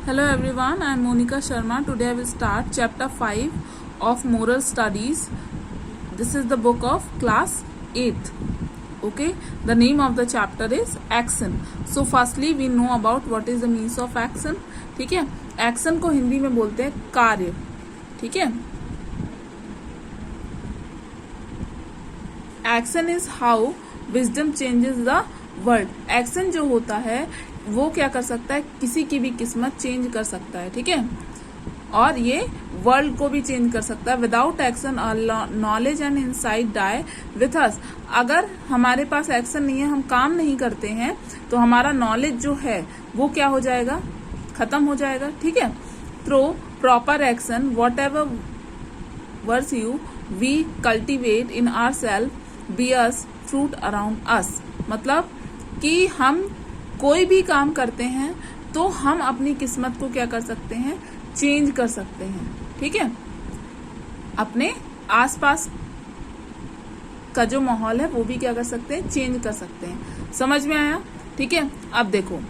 Hello everyone, I am Monica Sharma. Today I will start chapter 5 of Moral Studies. This is the book of class 8th. Okay, the name of the chapter is action. So firstly we know about what is the means of action. ठीक है, action को हिंदी में बोलते हैं कार्य. ठीक है, action is how wisdom changes the world. action जो होता है वो क्या कर सकता है, किसी की भी किस्मत चेंज कर सकता है. ठीक है, और ये वर्ल्ड को भी चेंज कर सकता है. Without action knowledge and insight die with us. अगर हमारे पास एक्शन नहीं है, हम काम नहीं करते हैं, तो हमारा नॉलेज जो है वो क्या हो जाएगा, खत्म हो जाएगा. ठीक है, through proper action whatever verse you we cultivate in our self bears fruit around us. मतलब कि हम कोई भी काम करते हैं तो हम अपनी किस्मत को क्या कर सकते हैं, चेंज कर सकते हैं. ठीक है, अपने आसपास का जो माहौल है वो भी क्या कर सकते हैं, चेंज कर सकते हैं. समझ में आया? ठीक है, अब देखो,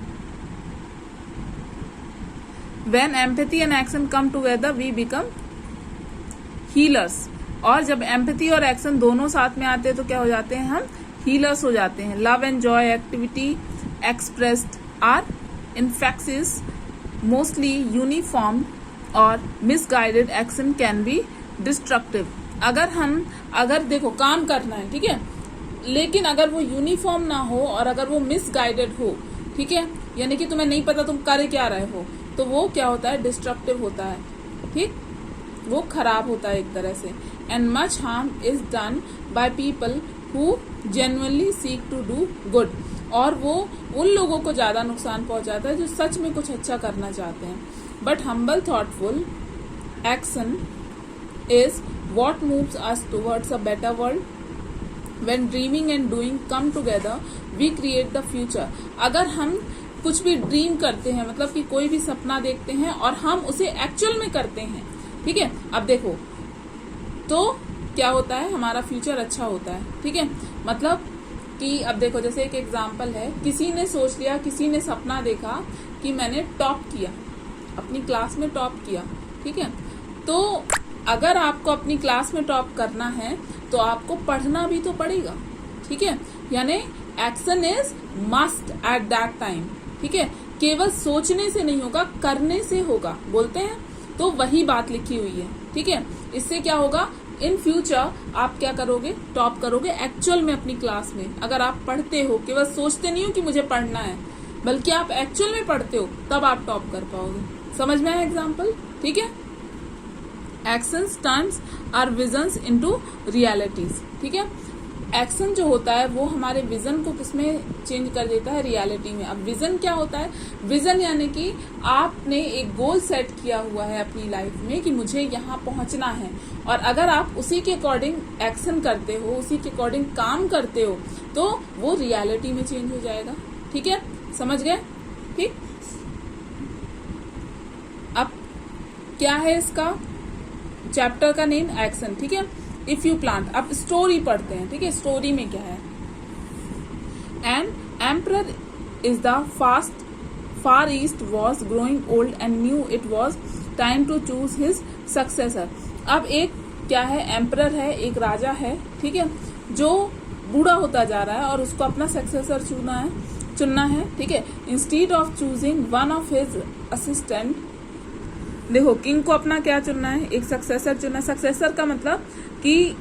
when empathy and action come together we become healers. और जब एम्पैथी और एक्शन दोनों साथ में आते हैं तो क्या हो जाते हैं, हम हीलर्स हो जाते हैं. Love and Joy activity expressed are infectious, mostly uniform or misguided action can be destructive. अगर देखो काम करना है, ठीक है, लेकिन अगर वो यूनिफॉर्म ना हो और अगर वो मिसगाइडेड हो, ठीक है, यानी कि तुम्हें नहीं पता तुम कर क्या रहे हो, तो वो क्या होता है, डिस्ट्रक्टिव होता है. ठीक, वो खराब होता है एक तरह से. And much harm is done by people who genuinely seek to do good. और वो उन लोगों को ज्यादा नुकसान पहुंचाता है जो सच में कुछ अच्छा करना चाहते हैं. But humble thoughtful action is what moves us towards a better world. When dreaming and doing come together we create the future. अगर हम कुछ भी ड्रीम करते हैं, मतलब कि कोई भी सपना देखते हैं और हम उसे एक्चुअल में करते हैं, ठीक है, अब देखो तो क्या होता है, हमारा फ्यूचर अच्छा होता है. ठीक है, मतलब कि अब देखो, जैसे एक एग्जाम्पल है, किसी ने सोच लिया, किसी ने सपना देखा कि मैंने टॉप किया, अपनी क्लास में टॉप किया. ठीक है, तो अगर आपको अपनी क्लास में टॉप करना है तो आपको पढ़ना भी तो पड़ेगा. ठीक है, यानी action is must at that time. ठीक है, केवल सोचने से नहीं होगा, करने से होगा, बोलते हैं. तो वही बात लिखी हुई है. ठीक है, इससे क्या होगा, इन फ्यूचर आप क्या करोगे, टॉप करोगे एक्चुअल में अपनी क्लास में. अगर आप पढ़ते हो, केवल सोचते नहीं हो कि मुझे पढ़ना है, बल्कि आप एक्चुअल में पढ़ते हो, तब आप टॉप कर पाओगे. समझ में आया एग्जाम्पल? ठीक है, actions turns our visions into realities. ठीक है, एक्शन जो होता है वो हमारे विजन को किसमें चेंज कर देता है, रियलिटी में. अब विजन क्या होता है, विजन यानी कि आपने एक गोल सेट किया हुआ है अपनी लाइफ में कि मुझे यहाँ पहुंचना है, और अगर आप उसी के अकॉर्डिंग एक्शन करते हो, उसी के अकॉर्डिंग काम करते हो, तो वो रियलिटी में चेंज हो जाएगा. ठीक है, समझ गए? ठीक, अब क्या है इसका चैप्टर का नेम, एक्शन. ठीक है, इफ यू प्लांट. अब स्टोरी पढ़ते हैं. ठीक है, स्टोरी में क्या है, an emperor is the far east was growing old and knew it was time to choose his successor. अब एक क्या है, एम्परर है, एक राजा है, ठीक है, जो बूढ़ा होता जा रहा है और उसको अपना सक्सेसर चुनना है. ठीक है, instead of choosing one of his assistant. देखो, किंग को अपना क्या चुनना है, एक सक्सेसर चुनना है. सक्सेसर का मतलब कि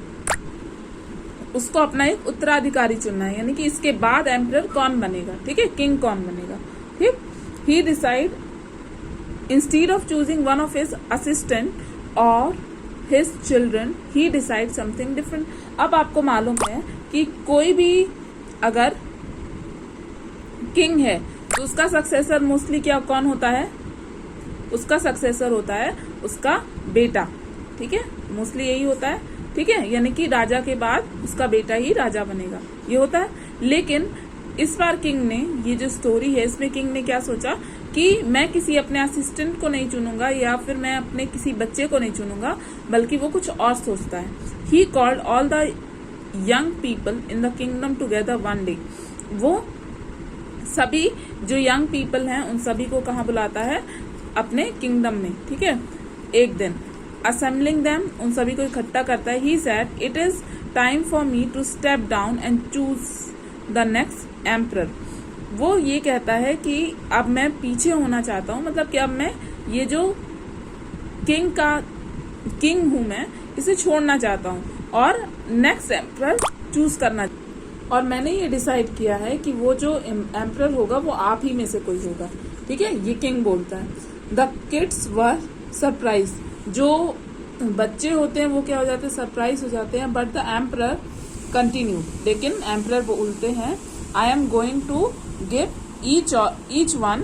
उसको अपना एक उत्तराधिकारी चुनना है, यानी कि इसके बाद एम्परर कौन बनेगा. ठीक है, किंग कौन बनेगा. ठीक, he decide instead of choosing one of his assistant और his children he decide something different. अब आपको मालूम है कि कोई भी अगर किंग है तो उसका सक्सेसर मोस्टली क्या कौन होता है, उसका सक्सेसर होता है उसका बेटा. ठीक है, मोस्टली यही होता है. ठीक है, यानी कि राजा के बाद उसका बेटा ही राजा बनेगा, ये होता है. लेकिन इस बार किंग ने, ये जो स्टोरी है इसमें किंग ने क्या सोचा कि मैं किसी अपने असिस्टेंट को नहीं चुनूंगा या फिर मैं अपने किसी बच्चे को नहीं चुनूंगा, बल्कि वो कुछ और सोचता है. He called all the young people in the kingdom together one day. वो सभी जो यंग पीपल हैं उन सभी को कहाँ बुलाता है, अपने किंगडम में, ठीक है। एक दिन असेंबलिंग देम, उन सभी को इकट्ठा करता है। He said it is time for me to step down and choose the next emperor. वो ये कहता है कि अब मैं पीछे होना चाहता हूँ, मतलब कि अब मैं ये जो किंग हूं मैं, इसे छोड़ना चाहता हूँ और नेक्स्ट एम्परर चूज करना। और मैंने ये डिसाइड किया है कि वो जो एम्परर होगा वो आप ही में से कोई होगा, ठीक है, ये किंग बोलता है। द किड्स वर सरप्राइज, जो बच्चे होते हैं वो क्या हो जाते हैं, सरप्राइज हो जाते हैं। बट द एम्परर कंटिन्यू, लेकिन एम्परर बोलते हैं I am going to give each one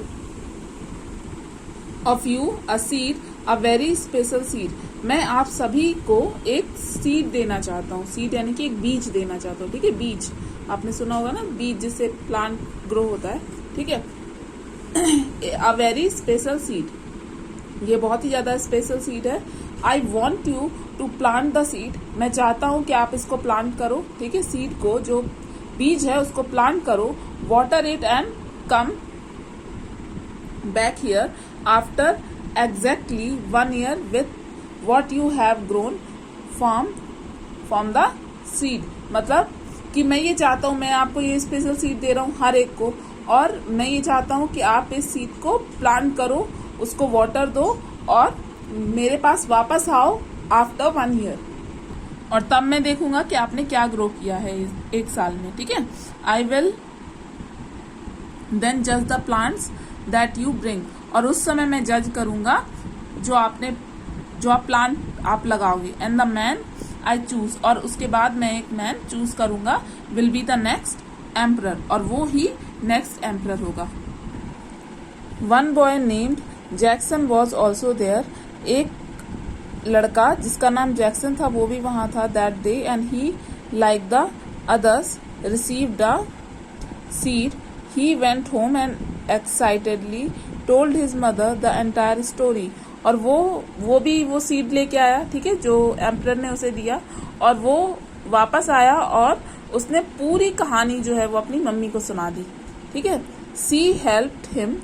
of you a seed, a very special seed. मैं आप सभी को एक सीड देना चाहता हूँ। सीड यानी कि एक बीज देना चाहता हूँ, ठीक है। बीज आपने सुना होगा ना, बीज जिससे प्लांट ग्रो होता है, ठीक है। अ वेरी स्पेशल सीड, ये बहुत ही ज्यादा स्पेशल सीड है। I want you to plant the seed, मैं चाहता हूँ कि आप इसको प्लांट करो, ठीक है। सीड को, जो बीज है उसको प्लांट करो। Water it and come back here after exactly 1 year with what you have grown from the seed। मतलब कि मैं ये चाहता हूँ, मैं आपको ये स्पेशल सीड दे रहा हूँ हर एक को, और मैं ये चाहता हूँ कि आप इस सीड को प्लांट करो, उसको वाटर दो और मेरे पास वापस आओ आफ्टर 1 year, और तब मैं देखूंगा कि आपने क्या ग्रो किया है 1 साल में, ठीक है। आई विल देन जज the plants that you bring, और उस समय मैं जज करूंगा जो आप प्लांट आप लगाओगे। And the man I choose, और उसके बाद मैं एक मैन चूज करूंगा, will be the next emperor, और वो ही नेक्स्ट एम्परर होगा। One boy named Jackson was also there, एक लड़का जिसका नाम जैक्सन था वो भी वहां था that day, and he like the others received a seed. He went home and excitedly told his mother the entire story, और वो भी वो सीड लेके आया, ठीक है, जो एम्परर ने उसे दिया, और वो वापस आया और उसने पूरी कहानी जो है वो अपनी मम्मी को सुना दी, ठीक है। She helped him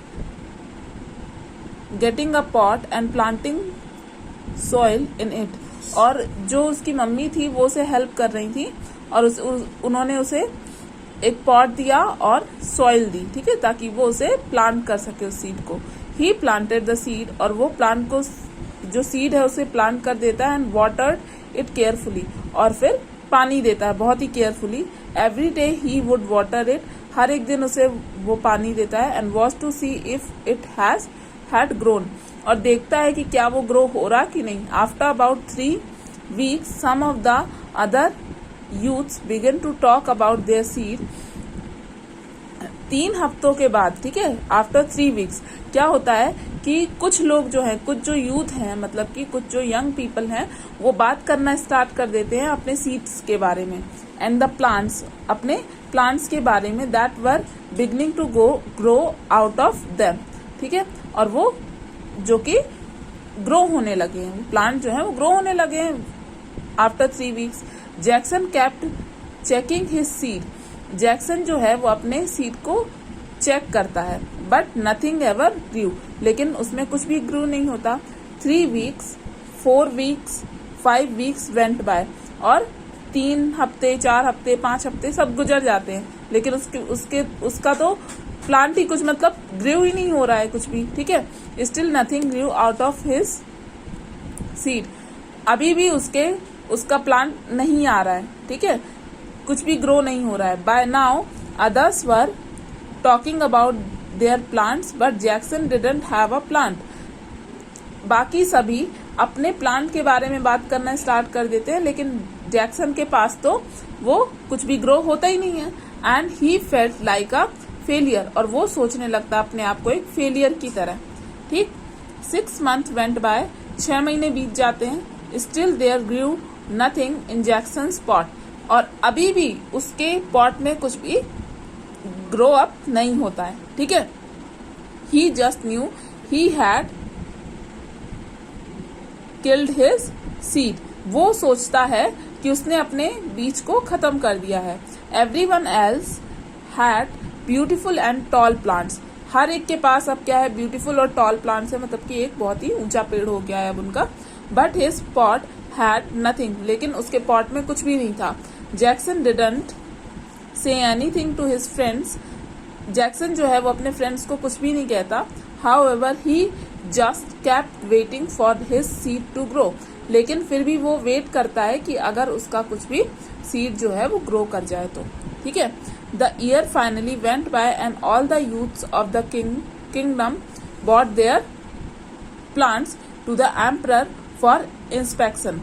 getting a pot and planting soil in it, और जो उसकी मम्मी थी वो उसे हेल्प कर रही थी, और उन्होंने उसे एक पॉट दिया और सॉइल दी, ठीक है, ताकि वो उसे प्लांट कर सके उस सीड को। ही प्लांटेड द सीड, और वो प्लांट को, जो सीड है उसे प्लांट कर देता है। एंड वाटर्ड इट केयरफुली, और फिर पानी देता है बहुत ही carefully. Every day he would water it, हर एक दिन उसे वो पानी देता है। And was to see if it had grown, और देखता है कि क्या वो ग्रो हो रहा कि नहीं। After about 3 weeks some of the other youths begin to talk about their seed। 3 हफ्तों के बाद, ठीक है, आफ्टर 3 weeks क्या होता है कि कुछ लोग जो हैं, कुछ जो यूथ हैं, मतलब कि कुछ जो यंग पीपल हैं, वो बात करना स्टार्ट कर देते हैं अपने सीड्स के बारे में। एंड द प्लांट्स, अपने प्लांट्स के बारे में, that were beginning to grow out of them, ठीक है, और वो जो कि ग्रो होने लगे हैं, प्लांट जो है वो ग्रो होने लगे हैं after 3 weeks। Jackson kept checking his seed, Jackson जो है वो अपने सीड को चेक करता है। बट नथिंग एवर ग्रू, लेकिन उसमें कुछ भी ग्रू नहीं होता। 3 weeks 4 weeks 5 weeks went by, और 3 हफ्ते 4 हफ्ते 5 हफ्ते सब गुजर जाते हैं, लेकिन उसका तो प्लांट ही कुछ, मतलब ग्रू ही नहीं हो रहा है कुछ भी, ठीक है। Still nothing Guru out of his seed, अभी भी उसका प्लांट नहीं आ रहा है, ठीक है, कुछ भी ग्रो नहीं हो रहा है। By now others were talking about their plants but Jackson didn't have a plant, बाकी सभी अपने प्लांट के बारे में बात करना स्टार्ट कर देते हैं, लेकिन जैक्सन के पास तो वो कुछ भी ग्रो होता ही नहीं है। And he felt like a failure, और वो सोचने लगता अपने आप को एक फेलियर की तरह, ठीक। 6 months वेंट बाय, 6 महीने बीत जाते हैं। Still there grew nothing in Jackson's pot, और अभी भी उसके पॉट में कुछ भी ग्रो अप नहीं होता है, ठीक है। He just knew he had killed his seed, वो सोचता है कि उसने अपने बीज को खत्म कर दिया है। Everyone else had beautiful and tall plants, हर एक के पास अब क्या है, ब्यूटीफुल और टॉल प्लांट्स है, मतलब कि एक बहुत ही ऊंचा पेड़ हो गया है अब उनका। But his pot had nothing, लेकिन उसके पॉट में कुछ भी नहीं था। Jackson didn't say anything to his friends, Jackson जो है वो अपने फ्रेंड्स को कुछ भी नहीं कहता। However he just kept waiting for his seed to grow, लेकिन फिर भी वो वेट करता है कि अगर उसका कुछ भी सीड जो है वो ग्रो कर जाए तो, ठीक है। The year finally went by and all the youths of the kingdom bought their plants to the emperor for inspection.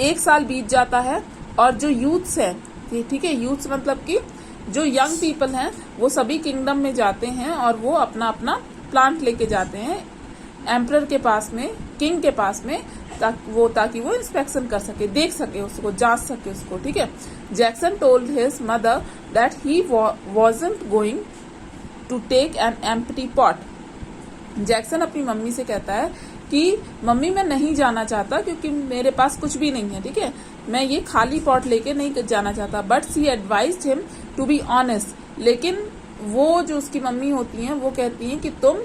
एक साल बीत जाता है और जो यूथ्स हैं, ठीक है, यूथ्स मतलब कि जो यंग पीपल हैं, वो सभी किंगडम में जाते हैं और वो अपना अपना प्लांट लेके जाते हैं एम्परर के पास में, किंग के पास में, ताकि वो इंस्पेक्शन कर सके, देख सके उसको, जांच सके उसको, ठीक है। Jackson told his mother that he wasn't going to take an empty pot. Jackson अपनी मम्मी से कहता है कि मम्मी मैं नहीं जाना चाहता क्योंकि मेरे पास कुछ भी नहीं है, ठीक है, मैं ये खाली पॉट लेके नहीं जाना चाहता। But she advised him to be honest, लेकिन वो जो उसकी मम्मी होती हैं वो कहती हैं कि तुम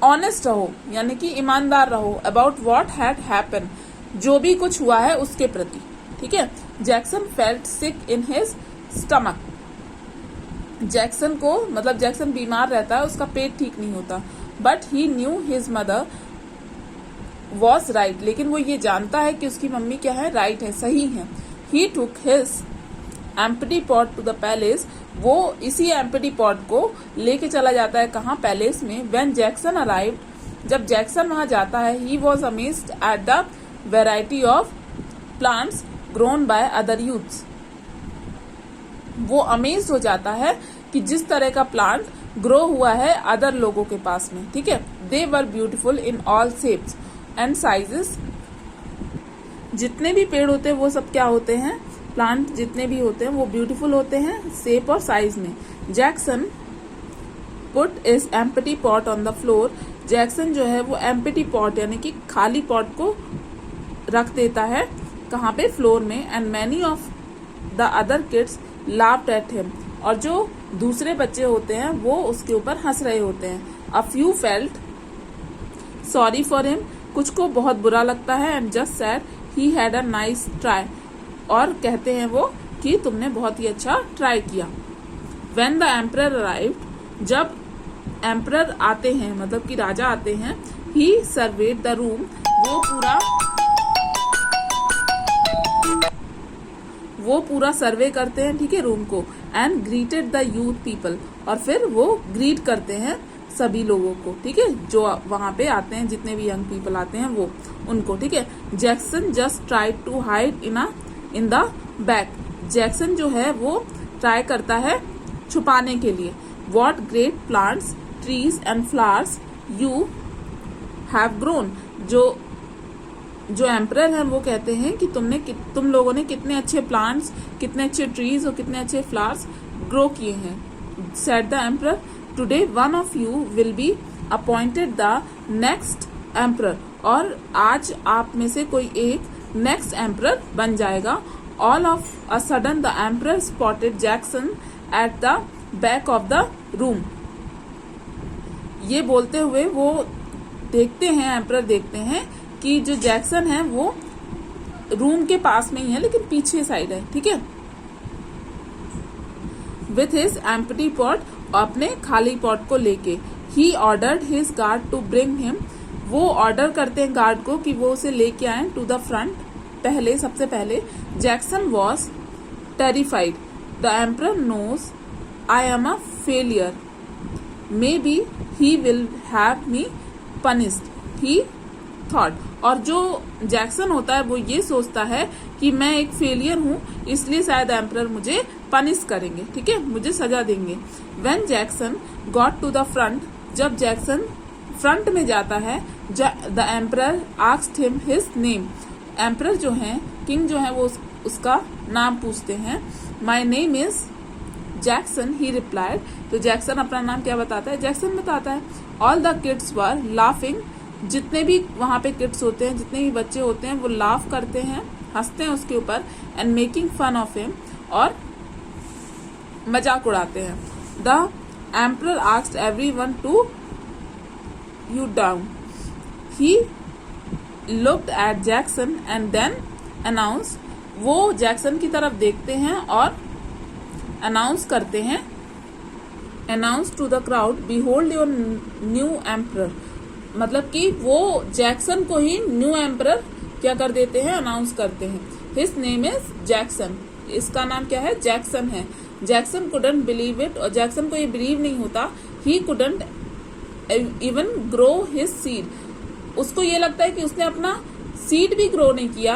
ऑनेस्ट रहो, यानी कि ईमानदार रहो, अबाउट व्हाट हैड हैपन, जो भी कुछ हुआ है उसके प्रति, ठीक है। Jackson felt sick in his stomach, Jackson को मतलब जैक्सन बीमार रहता है, उसका पेट ठीक नहीं होता। But he new his mother was right, लेकिन वो ये जानता है कि उसकी मम्मी क्या है, राइट है, सही है। He took his empty pot to the palace, वो इसी एम्प्टी पॉट को लेके चला जाता है कहाँ, पैलेस में। व्हेन जैक्सन अराइव्ड, जब जैक्सन वहां जाता है, he was amazed at the variety of plants grown by other youths, वो अमेज्ड हो जाता है कि जिस तरह का प्लांट ग्रो हुआ है अदर लोगों के पास में, ठीक है। They were beautiful in all shapes and sizes, जितने भी पेड़ होते हैं वो सब क्या होते हैं, प्लांट जितने भी होते हैं वो ब्यूटीफुल होते हैं शेप और साइज में। Jackson put is empty pot on the floor, Jackson जो है वो एम्प्टी पॉट यानी कि खाली पॉट को रख देता है कहाँ पे, फ्लोर में। And many of the other kids laughed at him, और जो दूसरे बच्चे होते हैं वो उसके ऊपर हंस रहे होते हैं। A few felt sorry for him, कुछ को बहुत बुरा लगता है। And just sad he had a nice try, और कहते हैं वो कि तुमने बहुत ही अच्छा ट्राई किया। व्हेन द एम्परर अराइव्ड, जब एम्परर आते हैं मतलब कि राजा आते हैं, ही सर्वेड द रूम, वो पूरा सर्वे करते हैं, ठीक है, रूम को। And greeted the youth people, और फिर वो ग्रीट करते हैं सभी लोगों को, ठीक है, जो वहां पे आते हैं, जितने भी यंग पीपल आते हैं वो उनको, ठीक है। Jackson just tried to hide in the back, Jackson जो है वो ट्राई करता है छुपाने के लिए। What great plants trees and flowers you have grown, जो एम्परर हैं वो कहते हैं कि तुम लोगों ने कितने अच्छे प्लांट्स, कितने अच्छे ट्रीज और कितने अच्छे फ्लावर्स ग्रो किए हैं। Said the emperor, today one of you will be appointed the next emperor, और आज आप में से कोई एक नेक्स्ट एम्परर बन जाएगा। All of a sudden the emperor spotted Jackson at the back of the room, ये बोलते हुए वो देखते हैं, एम्परर देखते हैं कि जो जैक्सन है वो रूम के पास में ही है लेकिन पीछे साइड है, ठीक है। विथ हिज एम्प्टी पॉट, अपने खाली पॉट को लेके। He ordered his guard to bring him, वो ऑर्डर करते हैं गार्ड को कि वो उसे लेके आए टू द फ्रंट, पहले सबसे पहले। Jackson was terrified, the emperor knows I am a failure, maybe he will have me punished, he thought, और जो जैक्सन होता है वो ये सोचता है कि मैं एक फेलियर हूँ, इसलिए शायद एम्परर मुझे पनिश करेंगे, ठीक है, मुझे सजा देंगे। When Jackson got to the front, जब जैक्सन फ्रंट में जाता है, the emperor asked him his name, emperor जो है, किंग जो है वो उसका नाम पूछते हैं। My name is Jackson, he replied, तो जैक्सन अपना नाम क्या बताता है, जैक्सन बताता है। All the kids were laughing, जितने भी वहां पे किड्स होते हैं, जितने भी बच्चे होते हैं वो लाफ करते हैं, हंसते हैं उसके ऊपर। And making fun of him, और मजाक उड़ाते हैं। The emperor asked everyone to you down. He looked at Jackson and then announced. वो जैक्सन की तरफ देखते हैं और अनाउंस करते हैं, announce to the crowd, behold your new emperor. मतलब कि वो जैक्सन को ही न्यू एम्परर क्या कर देते हैं, अनाउंस करते हैं. His name is Jackson. इसका नाम क्या है, जैक्सन है. जैक्सन couldn't believe it, और जैक्सन को ये बिलीव नहीं होता. He couldn't even grow his seed. उसको ये लगता है कि उसने अपना सीड भी ग्रो नहीं किया.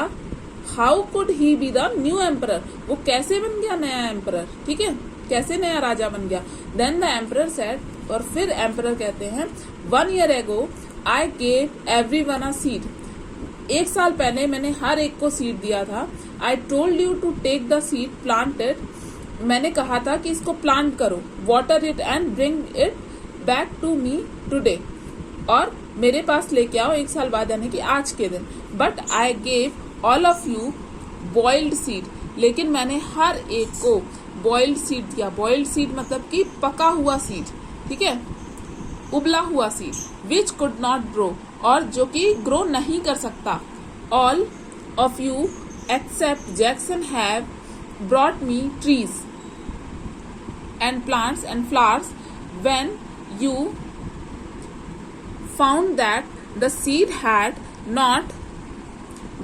How could he be the new emperor. वो कैसे बन गया नया एम्परर, ठीक है, कैसे नया राजा बन गया. देन द एम्परर सेड, और फिर एम्परर कहते हैं, 1 year ago I gave everyone a seed. 1 साल पहले मैंने हर एक को सीड दिया था. I told you to take the seed, plant it. मैंने कहा था कि इसको प्लांट करो, water it and bring it back to me today, और मेरे पास लेके आओ 1 साल बाद, यानी कि आज के दिन. But I gave all of you boiled seed. लेकिन मैंने हर एक को बॉइल्ड सीड दिया. बॉइल्ड सीड मतलब कि पका हुआ सीड, ठीक है, उबला हुआ सीड. विच कुड नॉट ग्रो, और जो कि ग्रो नहीं कर सकता. All of you except Jackson have brought me trees and plants and flowers. When you found that the seed had not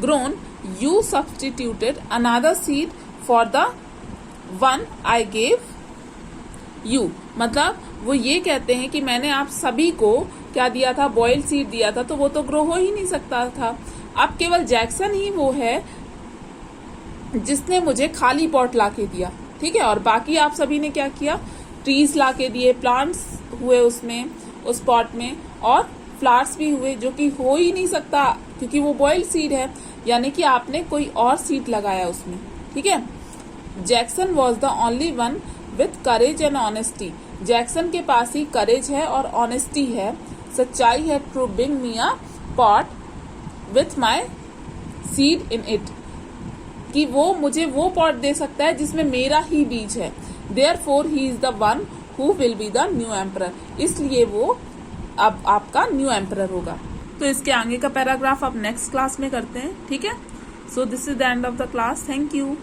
grown, you substituted another seed for the one I gave you. मतलब वो ये कहते हैं कि मैंने आप सभी को क्या दिया था, बॉइल्ड सीड दिया था, तो वो तो ग्रो हो ही नहीं सकता था. अब केवल जैक्सन ही वो है जिसने मुझे खाली पॉट लाके दिया, ठीक है, और बाकी आप सभी ने क्या किया, ट्रीज लाके दिए, प्लांट्स हुए उसमें, उस पॉट में, और फ्लावर्स भी हुए, जो कि हो ही नहीं सकता क्योंकि वो बॉइल्ड सीड है, यानी कि आपने कोई और सीड लगाया उसमें, ठीक है. Jackson was the only one with courage and honesty. Jackson के पास ही करेज है और ऑनेस्टी है, सच्चाई है, to bring me a pot with my seed in it, कि वो मुझे वो पॉट दे सकता है जिसमें मेरा ही बीज है. Therefore he is the one who will be the new emperor. इसलिए वो अब आपका न्यू एम्परर होगा. तो इसके आगे का पैराग्राफ आप नेक्स्ट क्लास में करते हैं, ठीक है. So this is the end of the class. Thank you.